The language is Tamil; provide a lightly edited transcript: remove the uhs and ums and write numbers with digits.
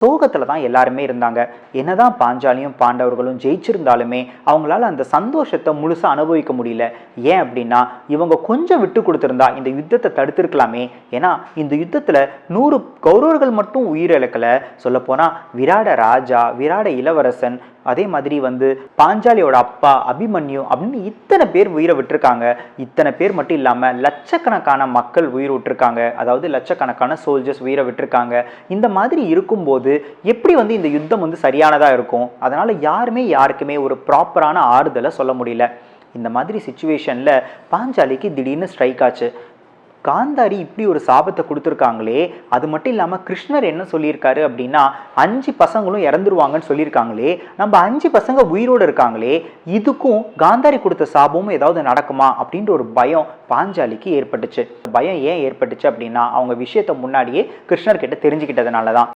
சோகத்துல தான் எல்லாருமே இருந்தாங்க. என்னதான் பாஞ்சாலியும் பாண்டவர்களும் ஜெயிச்சிருந்தாலுமே அவங்களால அந்த சந்தோஷத்தை முழுசா அனுபவிக்க முடியல. ஏன் அப்படின்னா இவங்க கொஞ்சம் விட்டு கொடுத்திருந்தா இந்த யுத்தத்தை தடுத்திருக்கலாமே. ஏன்னா இந்த யுத்தத்துல 100 கௌரவர்கள் மட்டும் உயிரிழக்கல. சொல்ல போனா விராட ராஜா, விராட இளவரசன், அதே மாதிரி பாஞ்சாலியோட அப்பா அபிமன்யு அப்படின்னு இத்தனை பேர் உயிரை விட்டுருக்காங்க. இத்தனை பேர் மட்டும் இல்லாம லட்சக்கணக்கான மக்கள் உயிர் விட்டுருக்காங்க. அதாவது லட்சக்கணக்கான சோல்ஜர்ஸ் உயிரை விட்டுருக்காங்க. இந்த மாதிரி இருக்கும்போது எப்படி இந்த யுத்தம் சரியானதா இருக்கும்? அதனால யாருக்குமே ஒரு ப்ராப்பரான ஆறுதலை சொல்ல முடியல. இந்த மாதிரி சிச்சுவேஷன்ல பாஞ்சாலிக்கு திடீர்னு ஸ்ட்ரைக் ஆச்சு. காந்தாரி இப்படி ஒரு சாபத்தை கொடுத்துருக்காங்களே, அது மட்டும் இல்லாமல் கிருஷ்ணர் என்ன சொல்லியிருக்காரு அப்படின்னா 5 பசங்களும் இறந்துருவாங்கன்னு சொல்லியிருக்காங்களே, நம்ம 5 பசங்க உயிரோடு இருக்காங்களே, இதுக்கும் காந்தாரி கொடுத்த சாபமும் ஏதாவது நடக்குமா அப்படின்ற ஒரு பயம் பாஞ்சாலிக்கு ஏற்பட்டுச்சு. பயம் ஏன் ஏற்பட்டுச்சு அப்படின்னா அவங்க விஷயத்தை முன்னாடியே கிருஷ்ணர் கிட்ட தெரிஞ்சுக்கிட்டதுனால தான்.